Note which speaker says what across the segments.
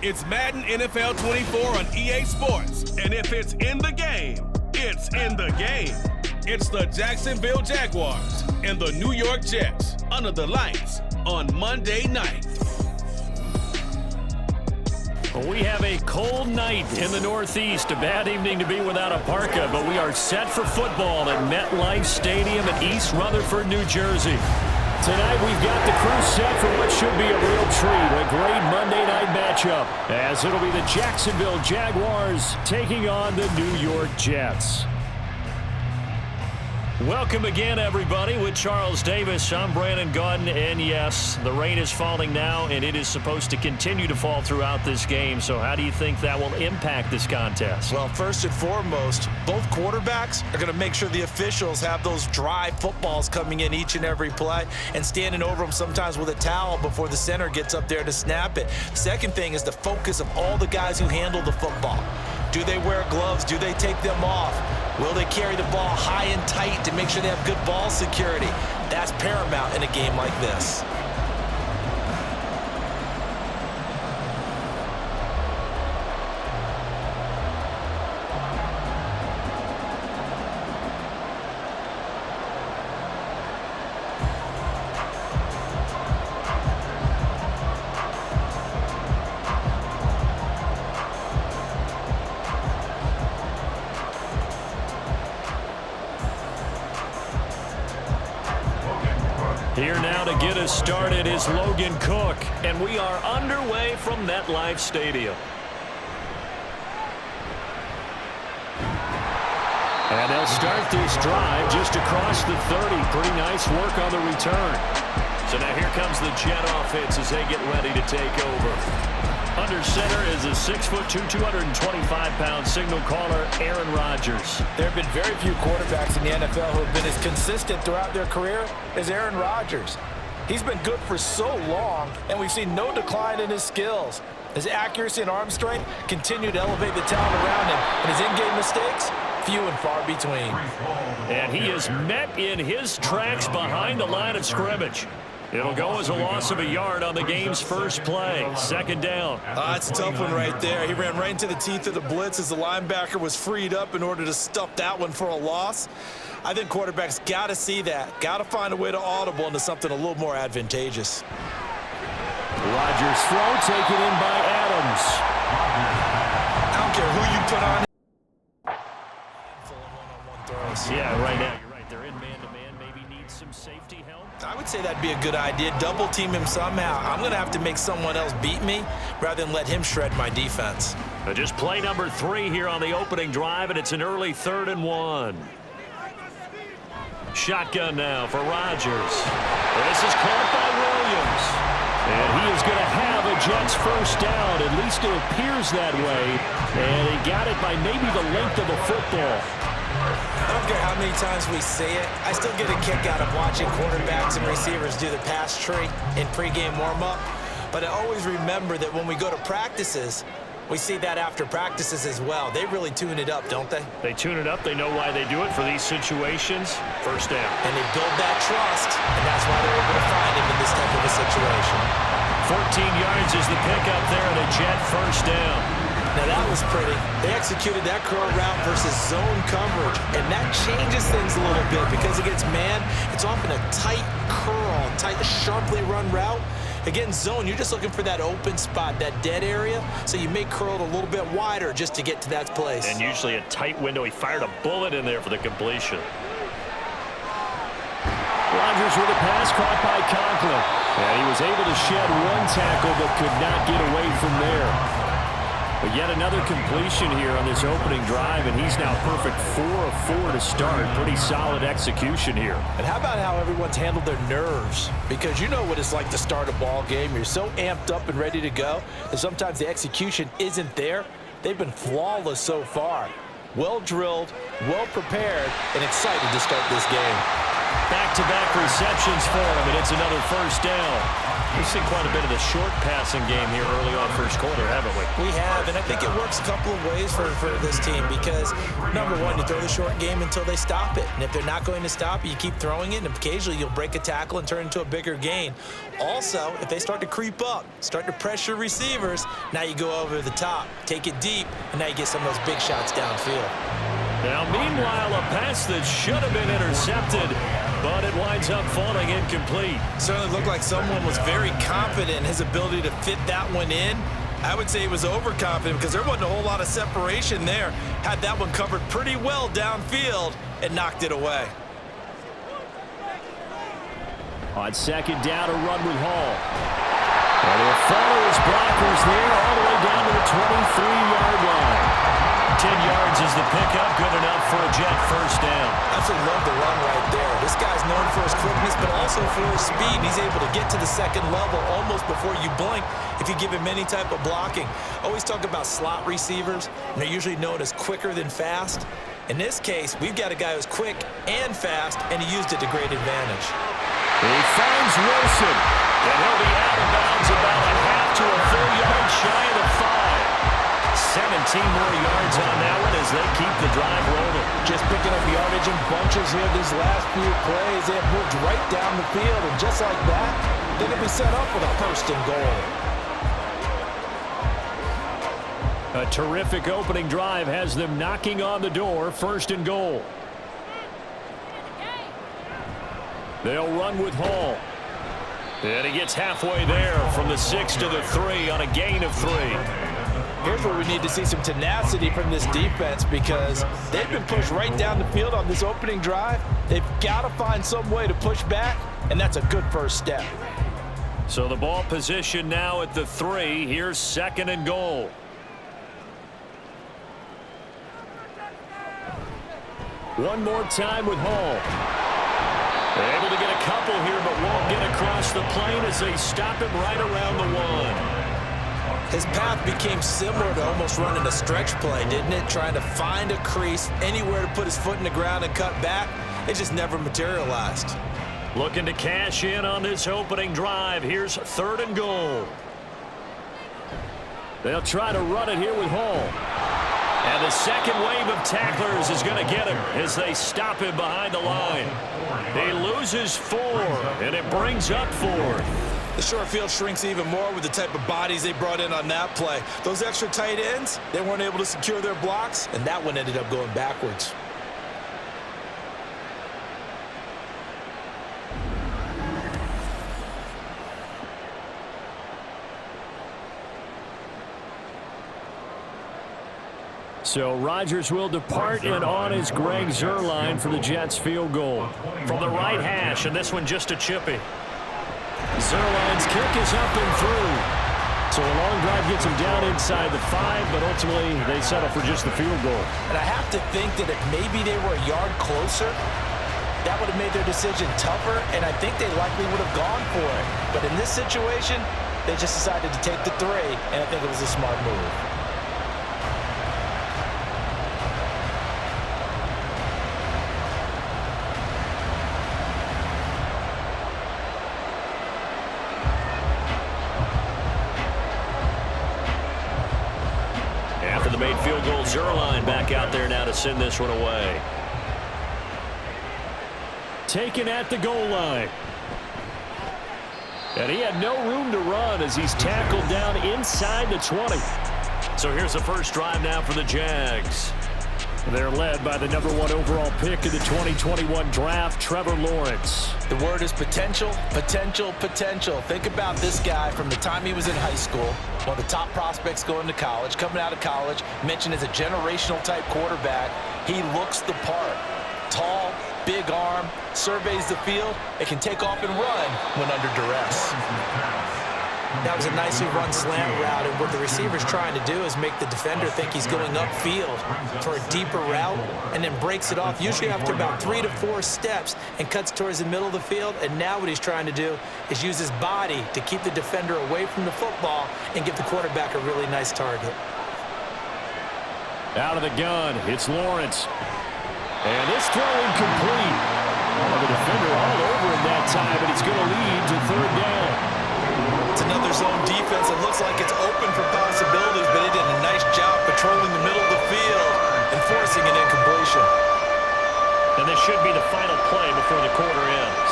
Speaker 1: It's Madden NFL 24 on EA Sports. And if it's in the game, it's in the game. It's the Jacksonville Jaguars and the New York Jets under the lights on Monday night.
Speaker 2: We have a cold night in the Northeast. A bad evening to be without a parka, but we are set for football at MetLife Stadium in East Rutherford, New Jersey. Tonight we've got the crew set for what should be a real treat, a great Monday night matchup, as it'll be the Jacksonville Jaguars taking on the New York Jets. Welcome again, everybody. With Charles Davis, I'm Brandon Gaudin, and yes, the rain is falling now, and it is supposed to continue to fall throughout this game. So how do you think that will impact this contest?
Speaker 3: Well, first and foremost, both quarterbacks are going to make sure the officials have those dry footballs coming in each and every play and standing over them sometimes with a towel before the center gets up there to snap it. Second thing is the focus of all the guys who handle the football. Do they wear gloves? Do they take them off? Will they carry the ball high and tight to make sure they have good ball security? That's paramount in a game like this.
Speaker 2: Here now to get us started is Logan Cook, and we are underway from MetLife Stadium. And they'll start this drive just across the 30. Pretty nice work on the return. So now here comes the Jet offense as they get ready to take over. Under center is a 6'2", 225-pound signal caller, Aaron Rodgers.
Speaker 4: There have been very few quarterbacks in the NFL who have been as consistent throughout their career as Aaron Rodgers. He's been good for so long, and we've seen no decline in his skills. His accuracy and arm strength continue to elevate the talent around him, and his in-game mistakes, few and far between.
Speaker 2: And he is met in his tracks behind the line of scrimmage. It'll go as a loss of a yard on the game's first play. Second down.
Speaker 3: That's a tough one right there. He ran right into the teeth of the blitz as the linebacker was freed up in order to stuff that one for a loss. I think quarterbacks got to see that. Got to find a way to audible into something a little more advantageous.
Speaker 2: Rodgers' throw taken in by Adams.
Speaker 3: I don't care who you put on.
Speaker 2: Yeah, right now you're right. They're in man-to-man. Maybe need some safety help.
Speaker 3: I would say that'd be a good idea. Double team him somehow. I'm going to have to make someone else beat me rather than let him shred my defense.
Speaker 2: Just play number 3 here on the opening drive, and it's an early 3rd and 1. Shotgun now for Rodgers. This is caught by Williams. And he is going to have a Jets first down. At least it appears that way. And he got it by maybe the length of a football.
Speaker 3: I don't care how many times we say it, I still get a kick out of watching quarterbacks and receivers do the pass tree in pregame warm-up. But I always remember that when we go to practices, we see that after practices as well. They really tune it up, don't they?
Speaker 2: They tune it up. They know why they do it for these situations. First down.
Speaker 3: And they build that trust, and that's why they're able to find him in this type of a situation.
Speaker 2: 14 yards is the pickup there, and a Jet first down.
Speaker 3: Now that was pretty. They executed that curl route versus zone coverage, and that changes things a little bit because against man, it's often a tight curl, tight, sharply run route. Against zone, you're just looking for that open spot, that dead area, so you may curl it a little bit wider just to get to that place.
Speaker 2: And usually a tight window. He fired a bullet in there for the completion. Rodgers with a pass caught by Conklin. And he was able to shed one tackle but could not get away from there. But yet another completion here on this opening drive, and he's now perfect 4 of 4 to start. Pretty solid execution here.
Speaker 4: And how about how everyone's handled their nerves? Because you know what it's like to start a ball game. You're so amped up and ready to go, and sometimes the execution isn't there. They've been flawless so far. Well drilled, well prepared, and excited to start this game.
Speaker 2: Back-to-back receptions for him, and it's another first down. We've seen quite a bit of the short passing game here early on first quarter, haven't we?
Speaker 3: We have, and I think it works a couple of ways for this team because, number one, you throw the short game until they stop it. And if they're not going to stop it, you keep throwing it, and occasionally you'll break a tackle and turn it into a bigger gain. Also, if they start to creep up, start to pressure receivers, now you go over the top, take it deep, and now you get some of those big shots downfield.
Speaker 2: Now, meanwhile, a pass that should have been intercepted, but it winds up falling incomplete.
Speaker 3: Certainly looked like someone was very confident in his ability to fit that one in. I would say he was overconfident because there wasn't a whole lot of separation there. Had that one covered pretty well downfield and knocked it away.
Speaker 2: On second down, a run with Hall. And he'll follow his blockers there all the way down to the 23-yard line. 10 yards is the pickup, good enough for a Jet first down.
Speaker 3: Absolutely love the run right there. This guy's known for his quickness, but also for his speed. He's able to get to the second level almost before you blink if you give him any type of blocking. Always talk about slot receivers, and they're usually known as quicker than fast. In this case, we've got a guy who's quick and fast, and he used it to great advantage.
Speaker 2: He finds Wilson, and he'll be out of bounds about a half to a full yard shy of the 5. 17 more yards on that one as they keep the drive rolling.
Speaker 4: Just picking up yardage in bunches here these last few plays. They have moved right down the field, and just like that, they're going to be set up with a first and goal.
Speaker 2: A terrific opening drive has them knocking on the door, first and goal. They'll run with Hall. And he gets halfway there from the 6 to the 3 on a gain of 3.
Speaker 4: Here's where we need to see some tenacity from this defense because they've been pushed right down the field on this opening drive. They've got to find some way to push back, and that's a good first step.
Speaker 2: So the ball position now at the 3. Here's second and goal. One more time with Hall. They're able to get a couple here, but won't get across the plane as they stop him right around the 1.
Speaker 3: His path became similar to almost running a stretch play, didn't it? Trying to find a crease, anywhere to put his foot in the ground and cut back. It just never materialized.
Speaker 2: Looking to cash in on this opening drive. Here's third and goal. They'll try to run it here with Hall. And the second wave of tacklers is going to get him as they stop him behind the line. He loses 4, and it brings up 4.
Speaker 3: The short field shrinks even more with the type of bodies they brought in on that play. Those extra tight ends, they weren't able to secure their blocks, and that one ended up going backwards.
Speaker 2: So Rodgers will depart, and on is Greg Zuerlein for the Jets field goal. From the right hash, and this one just a chippy. Zuerlein's kick is up and through. So a long drive gets him down inside the 5, but ultimately they settle for just the field goal.
Speaker 4: And I have to think that if maybe they were a yard closer, that would have made their decision tougher, and I think they likely would have gone for it. But in this situation, they just decided to take the 3, and I think it was a smart move.
Speaker 2: After the made field goal, Zuerlein back out there now to send this one away. Taken at the goal line. And he had no room to run as he's tackled down inside the 20. So here's the first drive now for the Jags. They're led by the #1 overall pick of the 2021 draft, Trevor Lawrence.
Speaker 4: The word is potential, potential, potential. Think about this guy from the time he was in high school, one of the top prospects going to college, coming out of college, mentioned as a generational type quarterback. He looks the part. Tall, big arm, surveys the field, and can take off and run when under duress.
Speaker 3: That was a nicely run slant route, and what the receiver's trying to do is make the defender think he's going upfield for a deeper route and then breaks it off, usually after about 3 to 4 steps, and cuts towards the middle of the field. And now what he's trying to do is use his body to keep the defender away from the football and give the quarterback a really nice target.
Speaker 2: Out of the gun, it's Lawrence. And it's throw incomplete. Well, the defender all over him that time, and it's going to lead to third down.
Speaker 3: It's another zone defense. It looks like it's open for possibilities, but it did a nice job patrolling the middle of the field and forcing an incompletion.
Speaker 2: And this should be the final play before the quarter ends.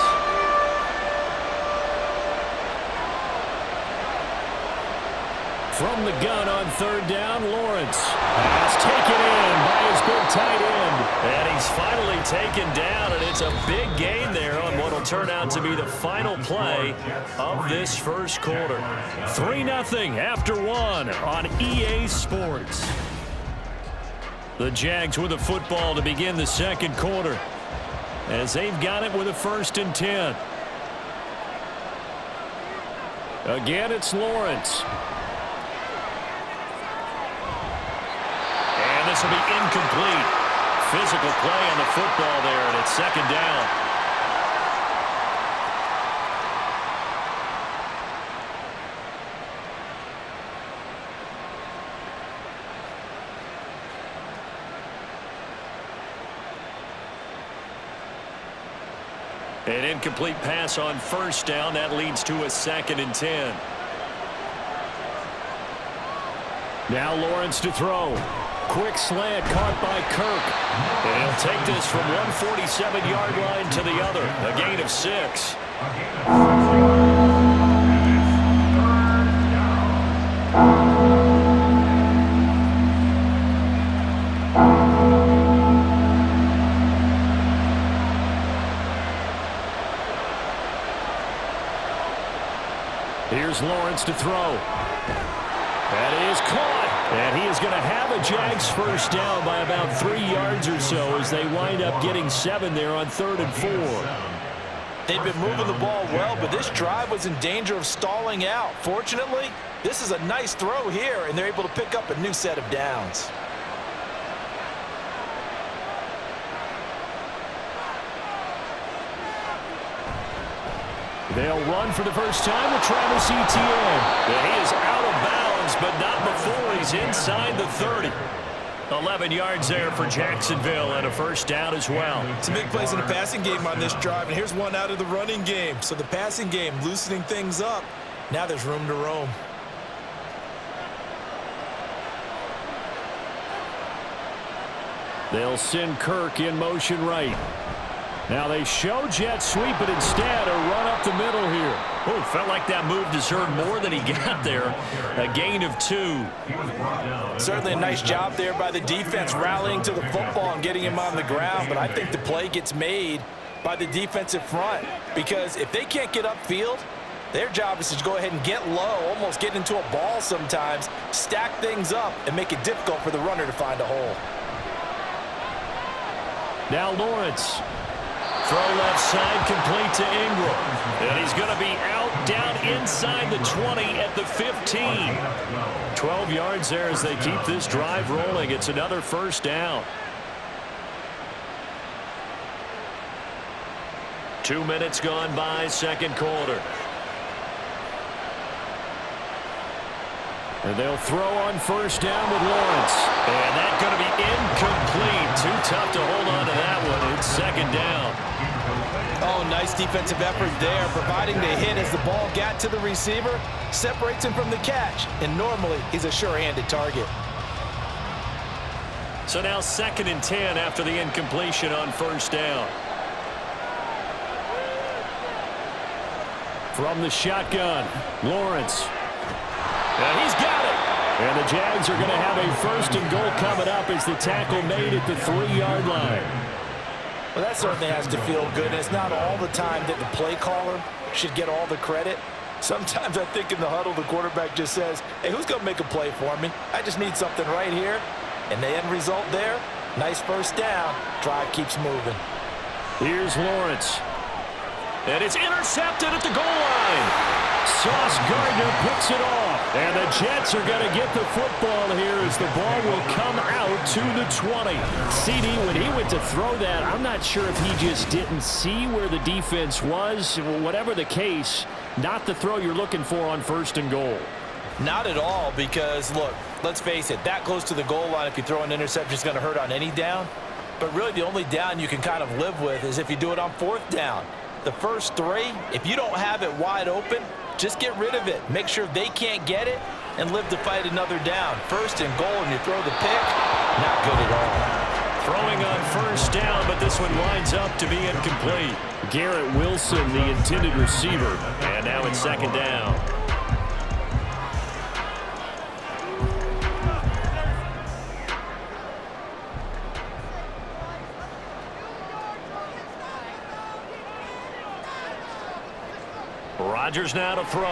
Speaker 2: From the gun on third down, Lawrence. Pass taken in by his big tight end. And he's finally taken down, and it's a big gain there on what will turn out to be the final play of this first quarter. 3-0 after one on EA Sports. The Jags with the football to begin the second quarter, as they've got it with a 1st and 10. Again, it's Lawrence. And this will be incomplete. Physical play on the football there, and it's 2nd down. An incomplete pass on 1st down. That leads to a 2nd and 10. Now Lawrence to throw. Quick slant caught by Kirk. And he'll take this from 147-yard line to the other. A gain of 6. Here's Lawrence to throw. That is caught. And he is going to have a Jags 1st down by about 3 yards or so as they wind up getting 7 there on 3rd and 4.
Speaker 4: They've been moving the ball well, but this drive was in danger of stalling out. Fortunately, this is a nice throw here, and they're able to pick up a new set of downs.
Speaker 2: They'll run for the first time with Travis Etienne. And he is out of bounds, but not before he's inside the 30. 11 yards there for Jacksonville and a 1st down as well.
Speaker 3: Some big plays in the passing game on this drive, and here's one out of the running game. So the passing game loosening things up. Now there's room to roam.
Speaker 2: They'll send Kirk in motion right. Now they show jet sweep, but instead a run up the middle here. Oh, felt like that move deserved more than he got there. A gain of 2.
Speaker 4: Certainly a nice job there by the defense rallying to the football and getting him on the ground, but I think the play gets made by the defensive front because if they can't get upfield, their job is to go ahead and get low, almost get into a ball sometimes, stack things up, and make it difficult for the runner to find a hole.
Speaker 2: Now Lawrence. Throw left side, complete to Ingram. And he's going to be out down inside the 20 at the 15. 12 yards there as they keep this drive rolling. It's another 1st down. 2 minutes gone by, second quarter. And they'll throw on 1st down with Lawrence. And that's going to be incomplete. Too tough to hold on to that one. It's 2nd down.
Speaker 4: Oh, nice defensive effort there, providing the hit as the ball got to the receiver, separates him from the catch, and normally he's a sure-handed target.
Speaker 2: So now 2nd and 10 after the incompletion on 1st down. From the shotgun, Lawrence. And he's got it. And the Jags are going to have a 1st and goal coming up as the tackle made at the 3-yard line.
Speaker 4: Well, that certainly has to feel good. And it's not all the time that the play caller should get all the credit. Sometimes I think in the huddle, the quarterback just says, hey, who's going to make a play for me? I just need something right here. And the end result there, nice 1st down. Drive keeps moving.
Speaker 2: Here's Lawrence. And it's intercepted at the goal line. Sauce Gardner picks it off. And the Jets are going to get the football here as the ball will come out to the 20. CD, when he went to throw that, I'm not sure if he just didn't see where the defense was. Whatever the case, not the throw you're looking for on 1st and goal.
Speaker 4: Not at all because, look, let's face it, that close to the goal line, if you throw an interception, it's going to hurt on any down. But really the only down you can kind of live with is if you do it on 4th down. The first 3, if you don't have it wide open, just get rid of it. Make sure they can't get it and live to fight another down. 1st and goal and you throw the pick, not good at all.
Speaker 2: Throwing on 1st down, but this one winds up to be incomplete. Garrett Wilson, the intended receiver. And now it's 2nd down. Rodgers now to throw.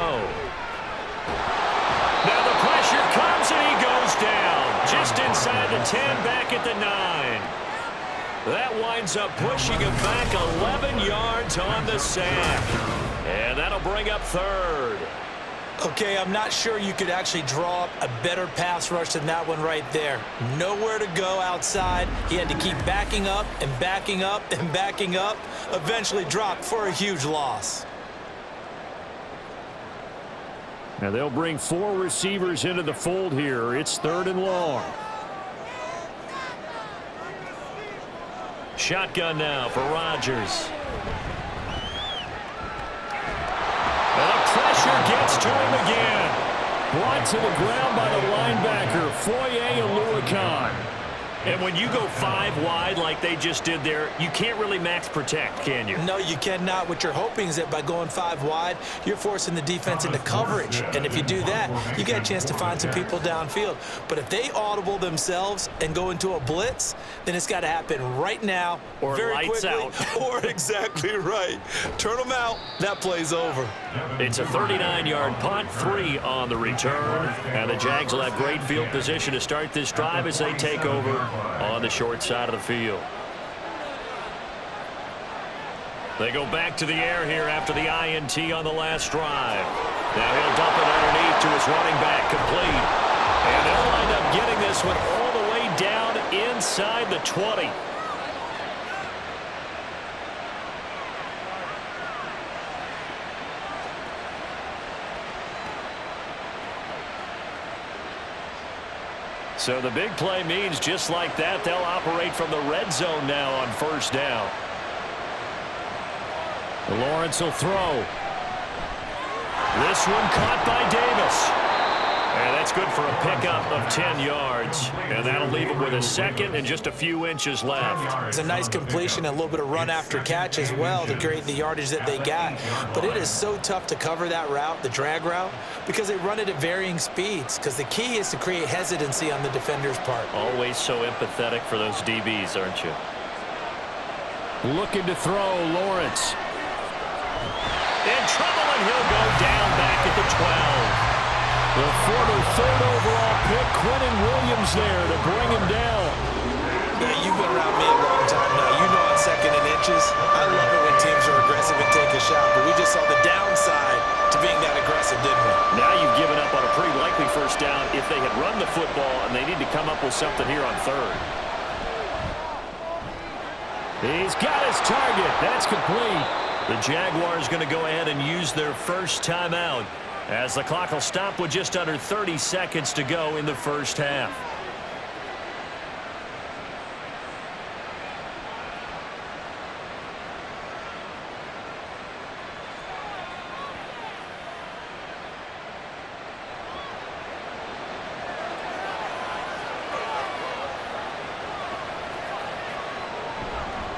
Speaker 2: Now the pressure comes and he goes down. Just inside the 10, back at the 9. That winds up pushing him back 11 yards on the sack. And that'll bring up 3rd.
Speaker 3: Okay, I'm not sure you could actually draw up a better pass rush than that one right there. Nowhere to go outside. He had to keep backing up and backing up and backing up. Eventually dropped for a huge loss.
Speaker 2: Now they'll bring 4 receivers into the fold here. It's 3rd and long. Shotgun now for Rodgers. And the pressure gets to him again. Brought to the ground by the linebacker, Foye Oluokun. And when you go 5 wide like they just did there, you can't really max protect, can you?
Speaker 3: No, you cannot. What you're hoping is that by going 5 wide, you're forcing the defense into coverage. And if you do that, you get a chance to find some people downfield. But if they audible themselves and go into a blitz, then it's got to happen right now,
Speaker 2: or
Speaker 3: very
Speaker 2: lights
Speaker 3: quickly,
Speaker 2: out.
Speaker 3: Or exactly right. Turn them out. That play's over.
Speaker 2: It's a 39-yard punt, 3 on the return. And the Jags will have great field position to start this drive as they take over on the short side of the field. They go back to the air here after the INT on the last drive. Now he'll dump it underneath to his running back, complete. And they'll wind up getting this one all the way down inside the 20. So the big play means just like that, they'll operate from the red zone now on 1st down. Lawrence will throw. This one caught by Davis. And that's good for a pickup of 10 yards. And that'll leave him with a 2nd and just a few inches left.
Speaker 3: It's a nice completion and a little bit of run after catch as well to create the yardage that they got. But it is so tough to cover that route, the drag route, because they run it at varying speeds. Because the key is to create hesitancy on the defender's part.
Speaker 2: Always so empathetic for those DBs, aren't you? Looking to throw, Lawrence. In trouble, and he'll go down back at the 12. The former 3rd overall pick, Quentin Williams there to bring him down.
Speaker 3: Yeah, you've been around me a long time now. You know on 2nd and inches, I love it when teams are aggressive and take a shot, but we just saw the downside to being that aggressive, didn't we?
Speaker 2: Now you've given up on a pretty likely 1st down if they had run the football, and they need to come up with something here on 3rd. He's got his target. That's complete. The Jaguars going to go ahead and use their first timeout, as the clock will stop with just under 30 seconds to go in the 1st half.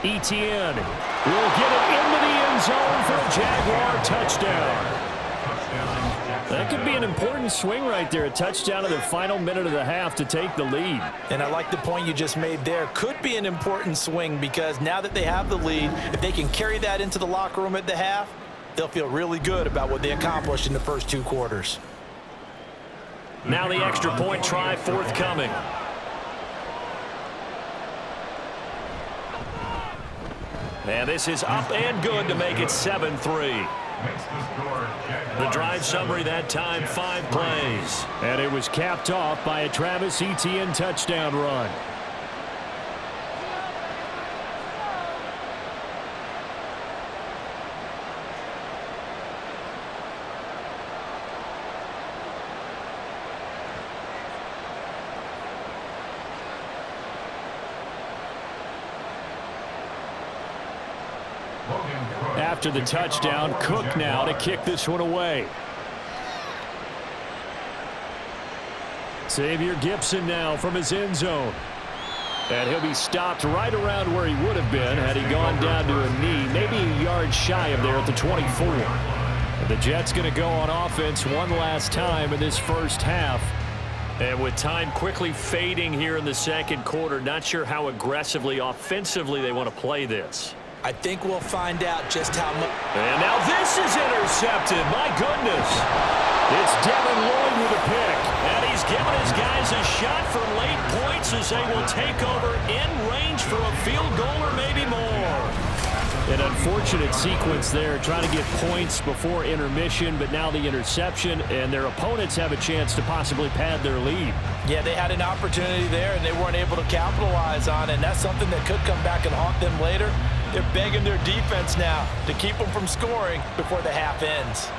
Speaker 2: Etienne will get it into the end zone for a Jaguar touchdown. That could be an important swing right there, a touchdown in the final minute of the half to take the lead.
Speaker 3: And I like the point you just made there. Could be an important swing because now that they have the lead, if they can carry that into the locker room at the half, they'll feel really good about what they accomplished in the first 2 quarters.
Speaker 2: Now the extra point try forthcoming. And this is up and good to make it 7-3. The drive summary that time, 5 plays. And it was capped off by a Travis Etienne touchdown run. After the touchdown, Cook now to kick this one away. Xavier Gibson now from his end zone. And he'll be stopped right around where he would have been had he gone down to a knee, maybe a yard shy of there at the 24. The Jets going to go on offense one last time in this first half. And with time quickly fading here in the second quarter, not sure how aggressively, offensively they want to play this.
Speaker 3: I think we'll find out just how much.
Speaker 2: And now this is intercepted. My goodness. It's Devin Lloyd with a pick. And he's giving his guys a shot for late points as they will take over in range for a field goal or maybe more. An unfortunate sequence there, trying to get points before intermission, but now the interception, and their opponents have a chance to possibly pad their lead.
Speaker 4: Yeah, they had an opportunity there, and they weren't able to capitalize on it, and that's something that could come back and haunt them later. They're begging their defense now to keep them from scoring before the half ends.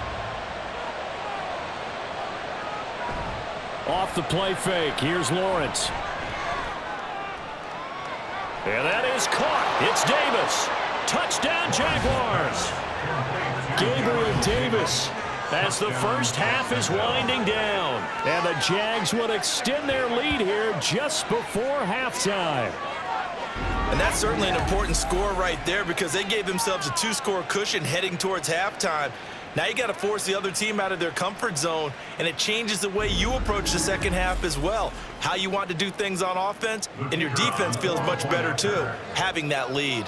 Speaker 2: Off the play fake, here's Lawrence. And that is caught. It's Davis. Touchdown, Jaguars. Gabriel Davis as the first half is winding down. And the Jags would extend their lead here just before halftime.
Speaker 3: And that's certainly an important score right there because they gave themselves a 2-score cushion heading towards halftime. Now you got to force the other team out of their comfort zone, and it changes the way you approach the second half as well. How you want to do things on offense, and your defense feels much better too, having that lead.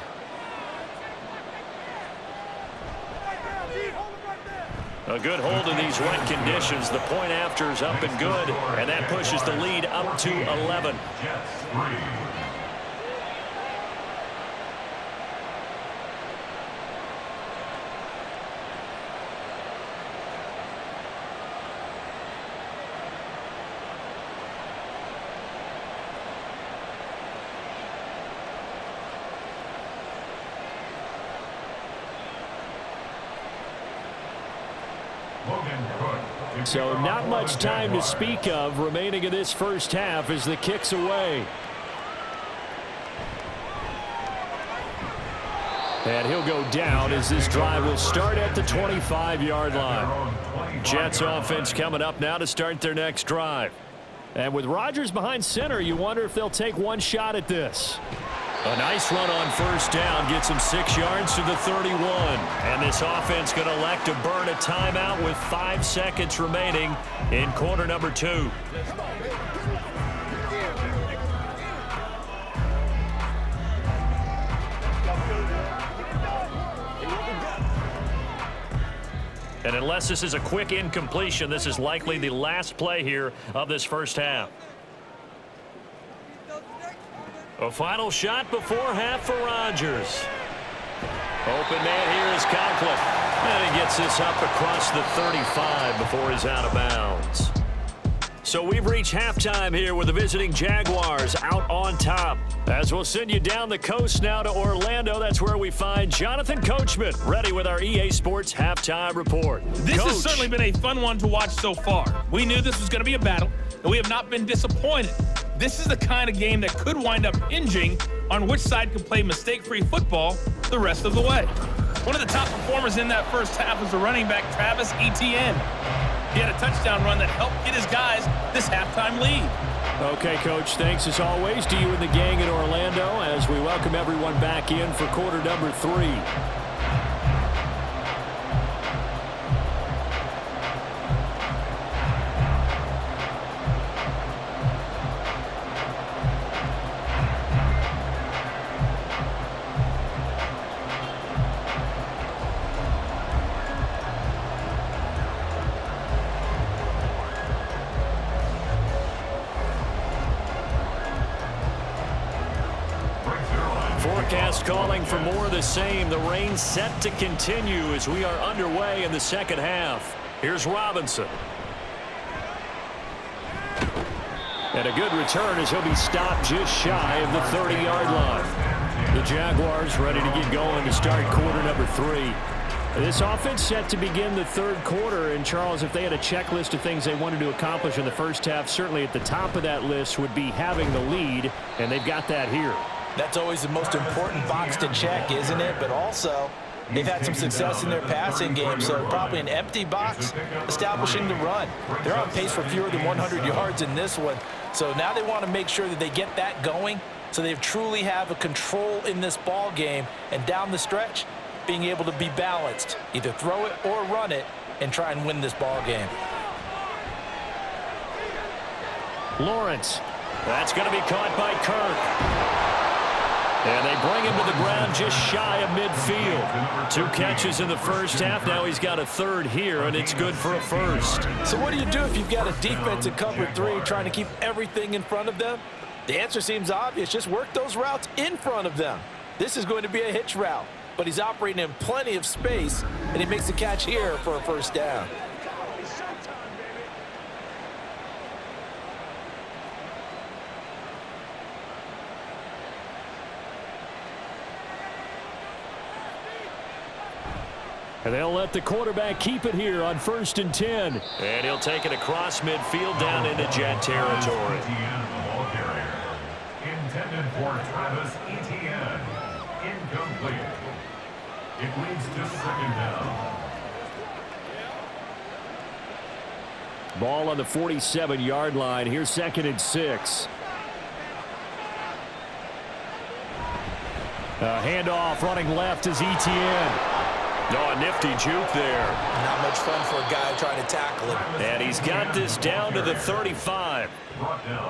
Speaker 2: A good hold in these wet conditions. The point after is up and good, and that pushes the lead up to 11. So not much time to speak of remaining in this first half as the kick's away. And he'll go down as this drive will start at the 25-yard line. Jets offense coming up now to start their next drive. And with Rodgers behind center, you wonder if they'll take one shot at this. A nice run on first down gets him 6 yards to the 31. And this offense going to elect to burn a timeout with 5 seconds remaining in quarter number 2. And unless this is a quick incompletion, this is likely the last play here of this first half. A final shot before half for Rodgers. Open man here is Conklin. And he gets this up across the 35 before he's out of bounds. So we've reached halftime here with the visiting Jaguars out on top. As we'll send you down the coast now to Orlando, that's where we find Jonathan Coachman, ready with our EA Sports halftime report.
Speaker 5: This has certainly been a fun one to watch so far. We knew this was going to be a battle, and we have not been disappointed. This is the kind of game that could wind up hinging on which side can play mistake-free football the rest of the way. One of the top performers in that first half was the running back Travis Etienne. He had a touchdown run that helped get his guys this halftime lead.
Speaker 2: Okay, Coach, thanks as always to you and the gang in Orlando as we welcome everyone back in for quarter number 3. Forecast calling for more of the same. The rain set to continue as we are underway in the second half. Here's Robinson. And a good return as he'll be stopped just shy of the 30-yard line. The Jaguars ready to get going to start quarter number 3. This offense set to begin the third quarter. And, Charles, if they had a checklist of things they wanted to accomplish in the first half, certainly at the top of that list would be having the lead, and they've got that here.
Speaker 4: That's always the most important box to check, isn't it? But also, They've had some success in their passing game, so probably an empty box establishing the run. They're on pace for fewer than 100 yards in this one, so now they want to make sure that they get that going so they truly have a control in this ball game, and down the stretch, being able to be balanced, either throw it or run it, and try and win this ball game.
Speaker 2: Lawrence. That's going to be caught by Kirk. And they bring him to the ground just shy of midfield. 2 catches in the first half. Now he's got a third here, and it's good for a first.
Speaker 4: So what do you do if you've got a defense in cover 3 trying to keep everything in front of them? The answer seems obvious. Just work those routes in front of them. This is going to be a hitch route, but he's operating in plenty of space, and he makes the catch here for a first down.
Speaker 2: And they'll let the quarterback keep it here on 1st and 10. And he'll take it across midfield down into Jet territory.
Speaker 6: Intended for Travis Etienne. Incomplete. It leads to 2nd down.
Speaker 2: Ball on the 47-yard line. Here's 2nd and 6. Handoff running left is Etienne. Oh, a nifty juke there.
Speaker 3: Not much fun for a guy trying to tackle him.
Speaker 2: And he's got this down to the 35.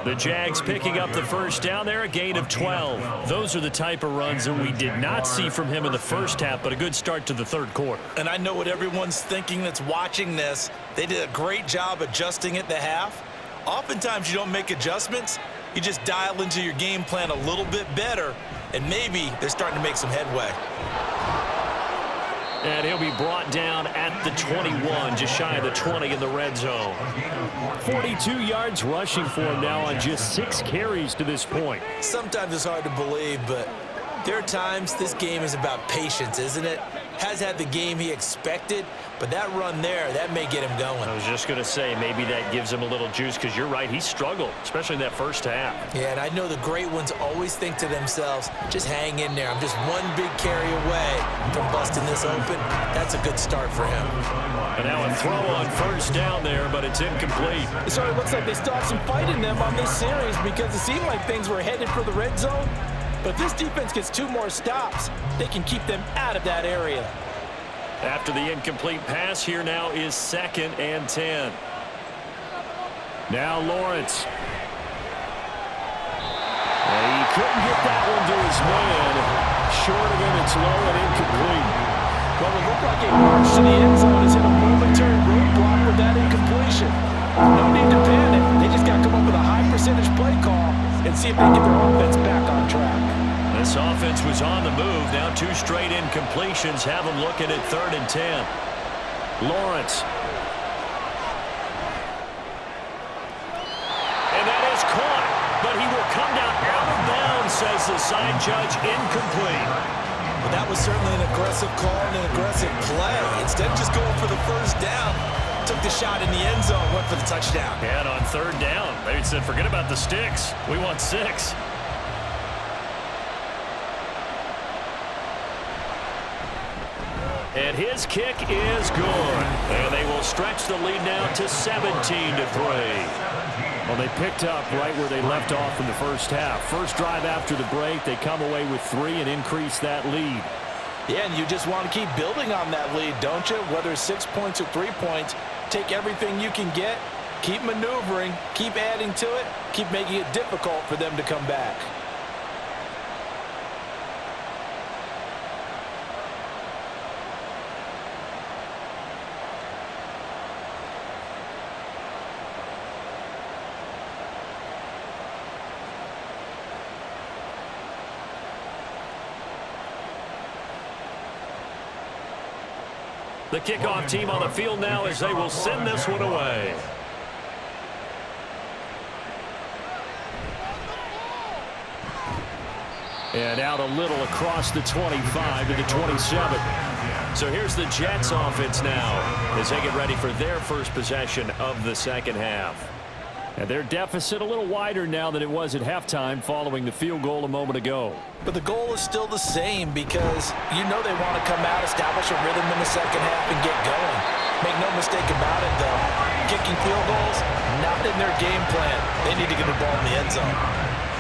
Speaker 2: The Jags picking up the first down there, a gain of 12. Those are the type of runs that we did not see from him in the first half, but a good start to the 3rd quarter.
Speaker 3: And I know what everyone's thinking that's watching this. They did a great job adjusting at the half. Oftentimes you don't make adjustments. You just dial into your game plan a little bit better, and maybe they're starting to make some headway.
Speaker 2: And he'll be brought down at the 21, just shy of the 20 in the red zone. 42 yards rushing for him now on just 6 carries to this point.
Speaker 3: Sometimes it's hard to believe, but there are times this game is about patience, isn't it? Has had the game he expected, but that run there, that may get him going.
Speaker 2: I was just going to say, maybe that gives him a little juice, because you're right, he struggled, especially in that first half.
Speaker 3: Yeah, and I know the great ones always think to themselves, just hang in there. I'm just one big carry away from busting this open. That's a good start for him.
Speaker 2: And now a throw on 1st down there, but it's incomplete.
Speaker 4: It sort of looks like they still have some fight in them on this series, because it seemed like things were headed for the red zone. But if this defense gets 2 more stops, they can keep them out of that area.
Speaker 2: After the incomplete pass, here now is 2nd and 10. Now Lawrence. And he couldn't get that one to his man. Short of him, it's low and incomplete.
Speaker 4: Well, it looked like a march to the end zone has hit a momentary roadblock with that incompletion. No need to panic. They just got to come up with a high-percentage play call and see if they can get their offense back on track.
Speaker 2: This offense was on the move. Now 2 straight incompletions have them looking at 3rd and 10. Lawrence. And that is caught, but he will come down out of bounds, says the side judge. Incomplete.
Speaker 3: Well, that was certainly an aggressive call and an aggressive play. Instead of just going for the 1st down, took the shot in the end zone, went for the touchdown.
Speaker 2: And on 3rd down, they said, forget about the sticks. We want 6. And his kick is good. And they will stretch the lead now to 17-3. Well, they picked up right where they left off in the first half. First drive after the break, they come away with 3 and increase that lead.
Speaker 4: Yeah, and you just want to keep building on that lead, don't you? Whether it's 6 points or 3 points, take everything you can get, keep maneuvering, keep adding to it, keep making it difficult for them to come back.
Speaker 2: The kickoff team on the field now as they will send this one away. And out a little across the 25 to the 27. So here's the Jets offense now as they get ready for their first possession of the second half. And their deficit a little wider now than it was at halftime following the field goal a moment ago.
Speaker 4: But the goal is still the same because you know they want to come out, establish a rhythm in the second half, and get going. Make no mistake about it, though. Kicking field goals, not in their game plan. They need to get the ball in the end zone.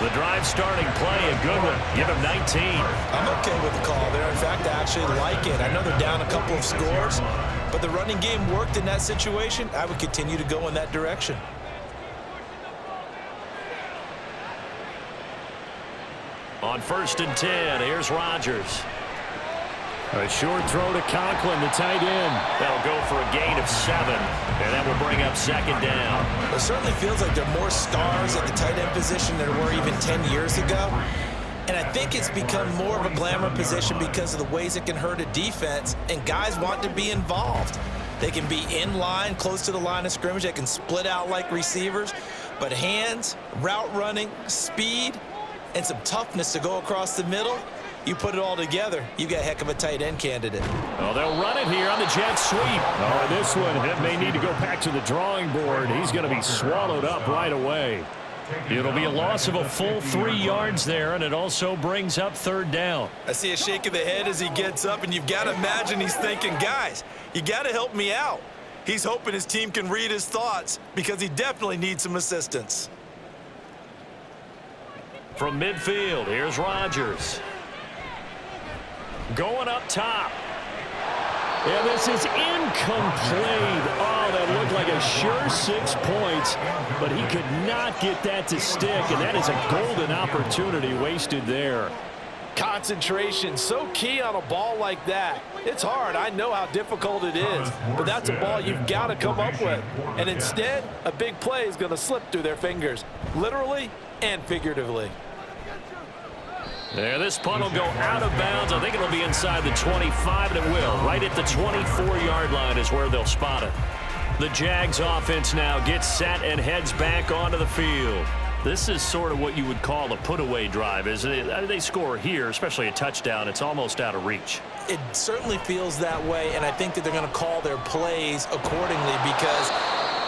Speaker 2: The drive starting play, a good one. Give him 19.
Speaker 3: I'm okay with the call there. In fact, I actually like it. I know they're down a couple of scores, but the running game worked in that situation. I would continue to go in that direction.
Speaker 2: On 1st and 10, here's Rodgers. A short throw to Conklin, the tight end. That'll go for a gain of 7, and that will bring up 2nd down.
Speaker 3: It certainly feels like there are more stars at the tight end position than there were even 10 years ago. And I think it's become more of a glamour position because of the ways it can hurt a defense, and guys want to be involved. They can be in line, close to the line of scrimmage. They can split out like receivers. But hands, route running, speed, and some toughness to go across the middle, you put it all together, you got a heck of a tight end candidate.
Speaker 2: Oh, they'll run it here on the jet sweep. Oh, this one, it may need to go back to the drawing board. He's going to be swallowed up right away. It'll be a loss of a full 3 yards there, and it also brings up 3rd down.
Speaker 3: I see a shake of the head as he gets up, and you've got to imagine he's thinking, guys, you got to help me out. He's hoping his team can read his thoughts because he definitely needs some assistance.
Speaker 2: From midfield, here's Rodgers. Going up top. And this is incomplete. Oh, that looked like a sure 6 points, but he could not get that to stick, and that is a golden opportunity wasted there.
Speaker 4: Concentration, so key on a ball like that. It's hard. I know how difficult it is, but that's a ball you've got to come up with. And instead, a big play is going to slip through their fingers, literally and figuratively.
Speaker 2: There, this punt will go out of bounds. I think it'll be inside the 25, and it will. Right at the 24-yard line is where they'll spot it. The Jags offense now gets set and heads back onto the field. This is sort of what you would call a put-away drive, isn't it? They score here, especially a touchdown. It's almost out of reach.
Speaker 3: It certainly feels that way, and I think that they're going to call their plays accordingly because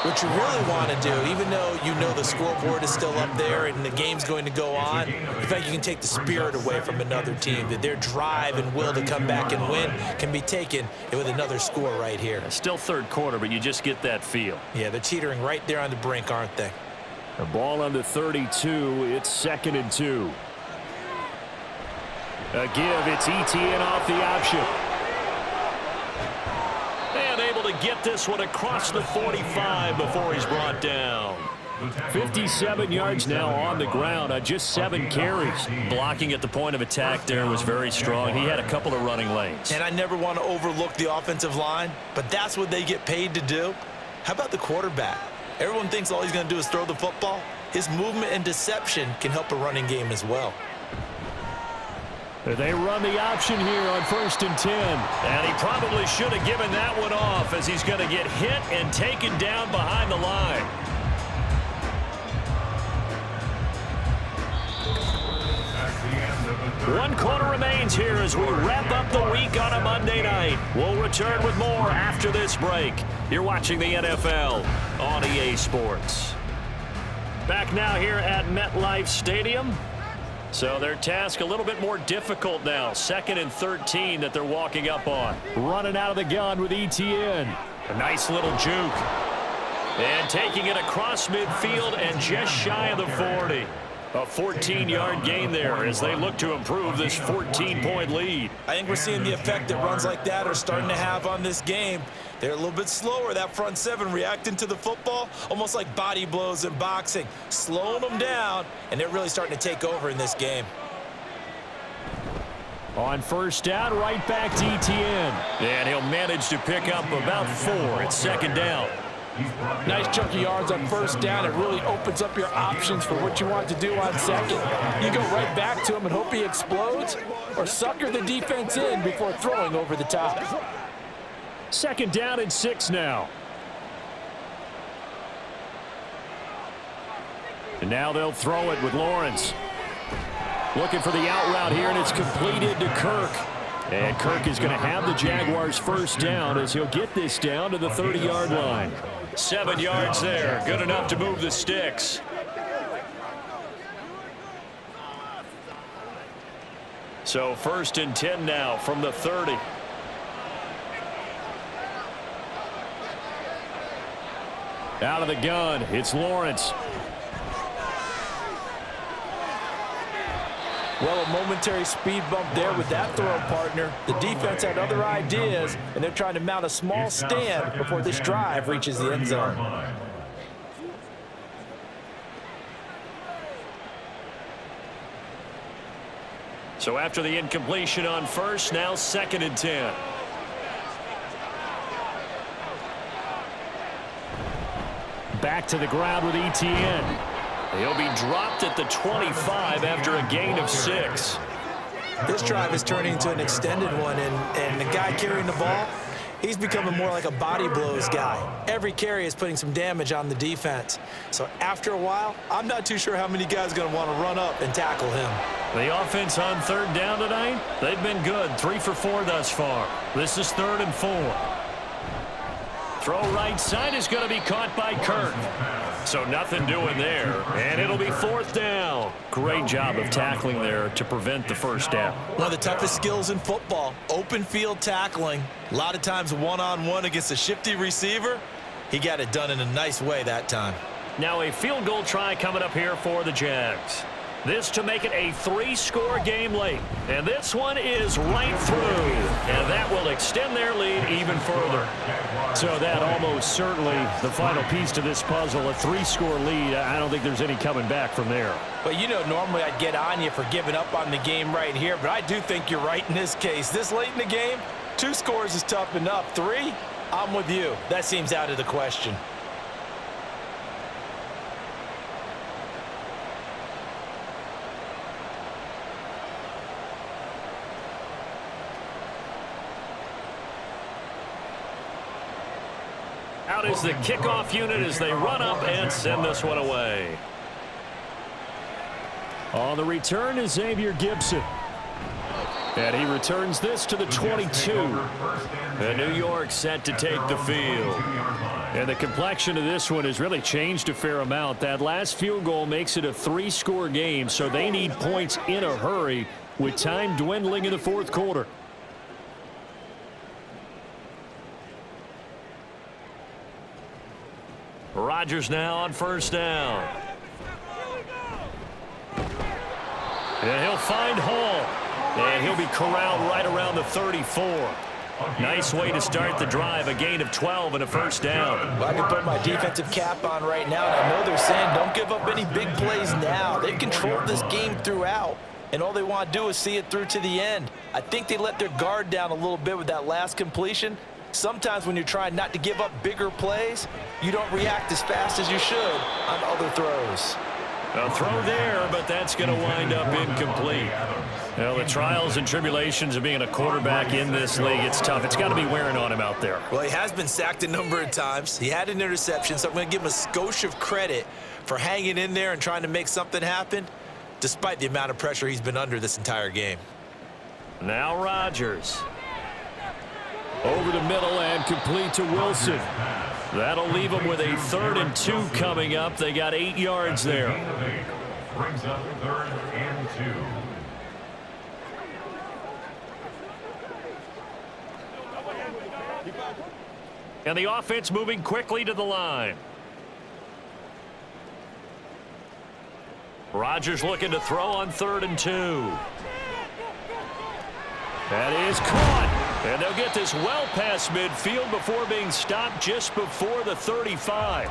Speaker 3: what you really want to do, even though you know the scoreboard is still up there and the game's going to go on, in fact, you can take the spirit away from another team, that their drive and will to come back and win can be taken with another score right here.
Speaker 2: Still 3rd quarter, but you just get that feel.
Speaker 3: Yeah, they're teetering right there on the brink, aren't they?
Speaker 2: The ball on the 32. It's 2nd and 2. A give. It's ETN off the option. And able to get this one across the 45 before he's brought down. 57 yards now on the ground on just 7 carries. Blocking at the point of attack there was very strong. He had a couple of running lanes.
Speaker 3: And I never want to overlook the offensive line, but that's what they get paid to do. How about the quarterback? Everyone thinks all he's going to do is throw the football. His movement and deception can help a running game as well.
Speaker 2: They run the option here on 1st and 10. And he probably should have given that one off as he's going to get hit and taken down behind the line. One quarter remains here as we wrap up the week on a Monday night. We'll return with more after this break. You're watching the NFL on EA Sports. Back now here at MetLife Stadium. So their task a little bit more difficult now. 2nd and 13 that they're walking up on. Running out of the gun with ETN. A nice little juke. And taking it across midfield and just shy of the 40. A 14-yard gain there as they look to improve this 14-point lead.
Speaker 3: I think we're seeing the effect that runs like that are starting to have on this game. They're a little bit slower, that front 7 reacting to the football, almost like body blows in boxing, slowing them down, and they're really starting to take over in this game.
Speaker 2: On 1st down, right back to ETN. And he'll manage to pick up about 4. It's 2nd down.
Speaker 4: Nice chunky yards on 1st down. It really opens up your options for what you want to do on 2nd. You go right back to him and hope he explodes, or sucker the defense in before throwing over the top.
Speaker 2: 2nd down and 6 now. And now they'll throw it with Lawrence. Looking for the out route here, and it's completed to Kirk. And Kirk is going to have the Jaguars first down as he'll get this down to the 30-yard line. 7 yards there. Good enough to move the sticks. So 1st and 10 now from the 30. Out of the gun, it's Lawrence.
Speaker 4: Well, a momentary speed bump there with that throw, partner. The defense had other ideas, and they're trying to mount a small stand before this drive reaches the end zone.
Speaker 2: So after the incompletion on first, now 2nd and 10. Back to the ground with Etienne. He'll be dropped at the 25 after a gain of 6.
Speaker 3: This drive is turning into an extended one, and the guy carrying the ball, he's becoming more like a body blows guy. Every carry is putting some damage on the defense. So after a while, I'm not too sure how many guys are going to want to run up and tackle him.
Speaker 2: The offense on 3rd down tonight, they've been good. 3 for 4 thus far. This is 3rd and 4. Throw right side is going to be caught by Kirk. So nothing doing there, and it'll be 4th down. Great job of tackling there to prevent the first down.
Speaker 3: One of the toughest skills in football, open field tackling. A lot of times one-on-one against a shifty receiver. He got it done in a nice way that time.
Speaker 2: Now a field goal try coming up here for the Jags. This to make it a 3-score game late. And this one is right through. And that will extend their lead even further. So that almost certainly the final piece to this puzzle, a 3-score lead. I don't think there's any coming back from there.
Speaker 4: But you know, normally I'd get on you for giving up on the game right here, but I do think you're right in this case. This late in the game, 2 scores is tough enough. 3, I'm with you. That seems out of the question.
Speaker 2: Out is the kickoff unit as they run up and send this one away. On the return is Xavier Gibson. And he returns this to the 22. And New York set to take the field. And the complexion of this one has really changed a fair amount. That last field goal makes it a 3-score game, so they need points in a hurry with time dwindling in the 4th quarter. Rodgers now on 1st down. And he'll find Hall. And he'll be corralled right around the 34. Nice way to start the drive. A gain of 12 and a 1st down.
Speaker 4: Well, I can put my defensive cap on right now, and I know they're saying don't give up any big plays now. They've controlled this game throughout, and all they want to do is see it through to the end. I think they let their guard down a little bit with that last completion. Sometimes when you're trying not to give up bigger plays, you don't react as fast as you should on other throws.
Speaker 2: A throw there, but that's going to wind up incomplete. Well, the trials and tribulations of being a quarterback in this league, it's tough. It's got to be wearing on him out there.
Speaker 3: Well, he has been sacked a number of times. He had an interception, so I'm going to give him a skosh of credit for hanging in there and trying to make something happen, despite the amount of pressure he's been under this entire game.
Speaker 2: Now Rodgers. Over the middle and complete to Wilson. That'll leave them with a 3rd and 2 coming up. They got 8 yards there.
Speaker 6: Brings up 3rd and 2.
Speaker 2: And the offense moving quickly to the line. Rodgers looking to throw on 3rd and 2. That is caught. And they'll get this well past midfield before being stopped just before the 35.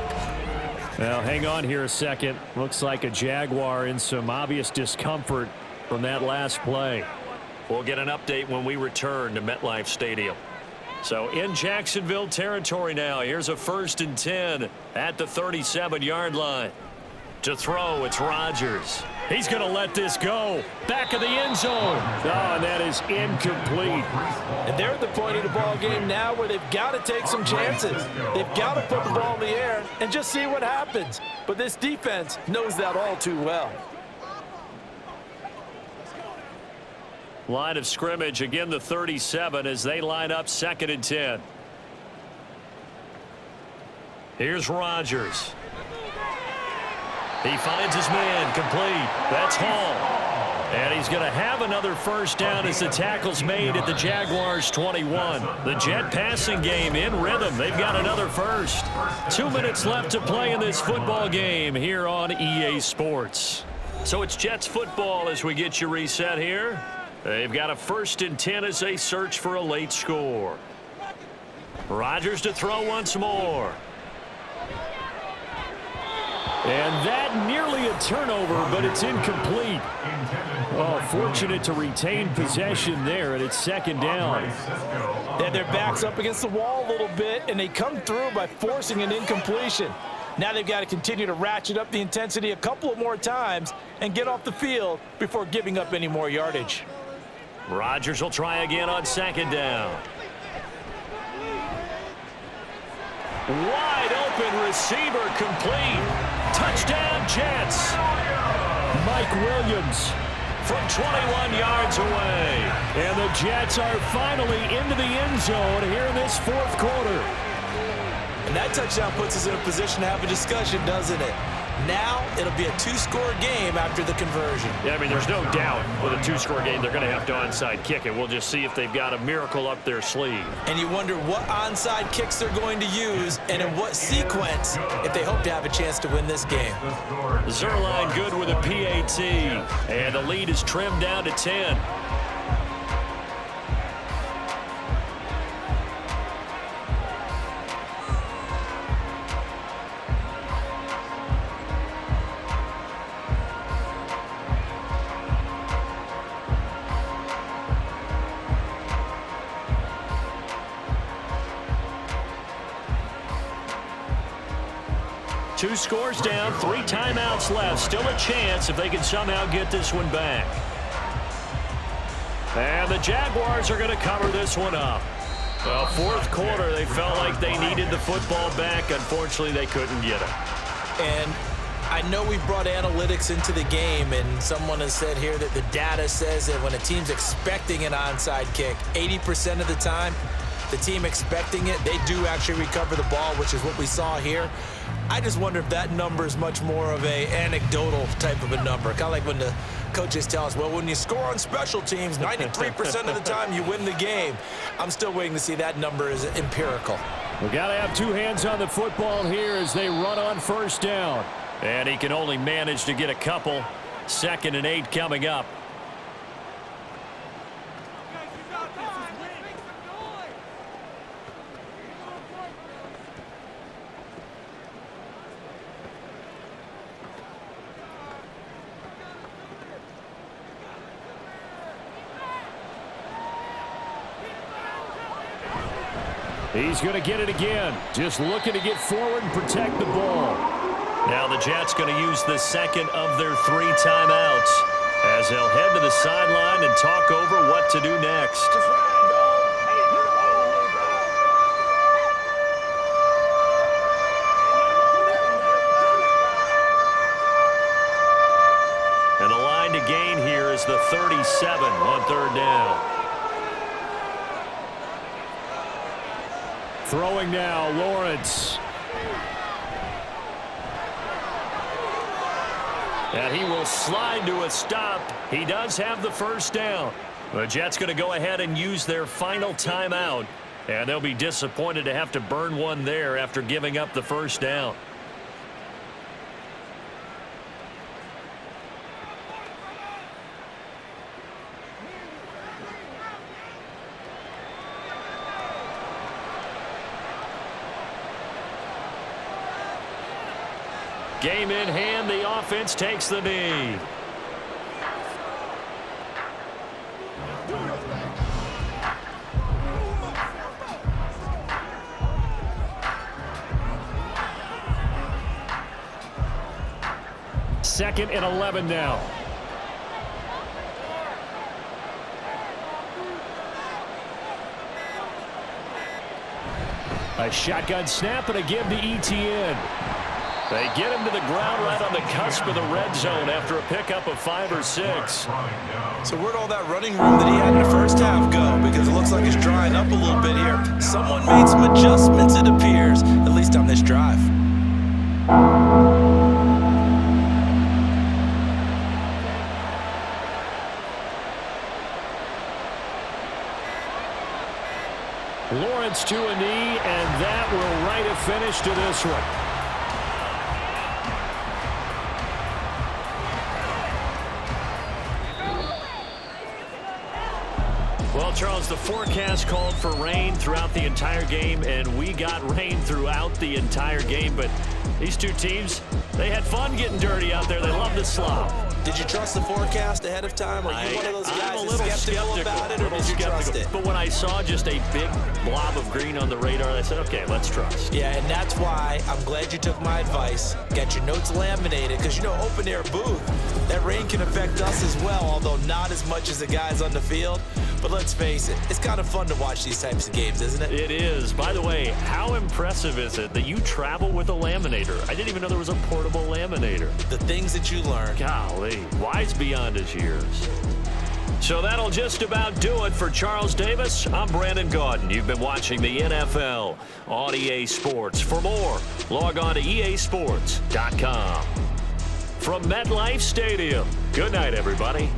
Speaker 2: Well, hang on here a second. Looks like a Jaguar in some obvious discomfort from that last play. We'll get an update when we return to MetLife Stadium. So in Jacksonville territory now. Here's a 1st and 10 at the 37-yard line. To throw, it's Rodgers. He's going to let this go. Back of the end zone. Oh, and that is incomplete.
Speaker 4: And they're at the point of the ball game now where they've got to take some chances. They've got to put the ball in the air and just see what happens. But this defense knows that all too well.
Speaker 2: Line of scrimmage, again the 37 as they line up 2nd and 10. Here's Rodgers. He finds his man, complete. That's Hall. And he's going to have another first down as the tackle's made at the Jaguars' 21. The Jet passing game in rhythm. They've got another first. 2 minutes left to play in this football game here on EA Sports. So it's Jets football as we get you reset here. They've got a 1st and 10 as they search for a late score. Rodgers to throw once more. And that nearly a turnover, but it's incomplete. Oh, fortunate to retain possession there, and it's 2nd down.
Speaker 4: They had their backs up against the wall a little bit, and they come through by forcing an incompletion. Now they've got to continue to ratchet up the intensity a couple of more times and get off the field before giving up any more yardage.
Speaker 2: Rodgers will try again on 2nd down. Wide open receiver, complete. Touchdown Jets. Mike Williams from 21 yards away. And the Jets are finally into the end zone here in this 4th quarter.
Speaker 3: And that touchdown puts us in a position to have a discussion, doesn't it? Now it'll be a 2-score game after the conversion.
Speaker 2: Yeah, I mean, there's no doubt with a 2-score game they're going to have to onside kick it. We'll just see if they've got a miracle up their sleeve.
Speaker 3: And you wonder what onside kicks they're going to use and in what sequence if they hope to have a chance to win this game.
Speaker 2: Zerline good with a PAT. And the lead is trimmed down to 10. Two scores down, 3 timeouts left. Still a chance if they can somehow get this one back. And the Jaguars are going to cover this one up. Well, 4th quarter, they felt like they needed the football back. Unfortunately, they couldn't get it.
Speaker 3: And I know we've brought analytics into the game, and someone has said here that the data says that when a team's expecting an onside kick, 80% of the time, the team expecting it, they do actually recover the ball, which is what we saw here. I just wonder if that number is much more of a anecdotal type of a number. Kind of like when the coaches tell us, well, when you score on special teams, 93% of the time you win the game. I'm still waiting to see that number is empirical.
Speaker 2: We've got to have 2 hands on the football here as they run on 1st down. And he can only manage to get a couple. 2nd and 8 coming up. He's going to get it again. Just looking to get forward and protect the ball. Now the Jets going to use the 2nd of their 3 timeouts as they'll head to the sideline and talk over what to do next. And the line to gain here is the 37 on 3rd down. Throwing now, Lawrence. And he will slide to a stop. He does have the first down. The Jets going to go ahead and use their final timeout. And they'll be disappointed to have to burn one there after giving up the first down. Game in hand, the offense takes the knee. Second and 11 now. A shotgun snap and a give to ETN. They get him to the ground right on the cusp of the red zone after a pickup of 5 or 6.
Speaker 3: So where'd all that running room that he had in the first half go? Because it looks like it's drying up a little bit here. Someone made some adjustments, it appears, at least on this drive.
Speaker 2: Lawrence to a knee, and that will write a finish to this one. Well, Charles, the forecast called for rain throughout the entire game, and we got rain throughout the entire game. But these two teams, they had fun getting dirty out there. They love the slop.
Speaker 3: Did you trust the forecast ahead of time? Are you one of those guys
Speaker 2: I'm a
Speaker 3: that's
Speaker 2: little
Speaker 3: skeptical about it, or did you trust it?
Speaker 2: But when I saw just a big blob of green on the radar, I said, okay, let's trust.
Speaker 3: Yeah, and that's why I'm glad you took my advice. Get your notes laminated, because, you know, open air booth, that rain can affect us as well, although not as much as the guys on the field. But let's face it, it's kind of fun to watch these types of games, isn't it?
Speaker 2: It is. By the way, how impressive is it that you travel with a laminator? I didn't even know there was a portable laminator.
Speaker 3: The things that you learn.
Speaker 2: Golly, wise beyond his years. So that'll just about do it for Charles Davis. I'm Brandon Gaudin. You've been watching the NFL on EA Sports. For more, log on to easports.com. From MetLife Stadium, good night, everybody.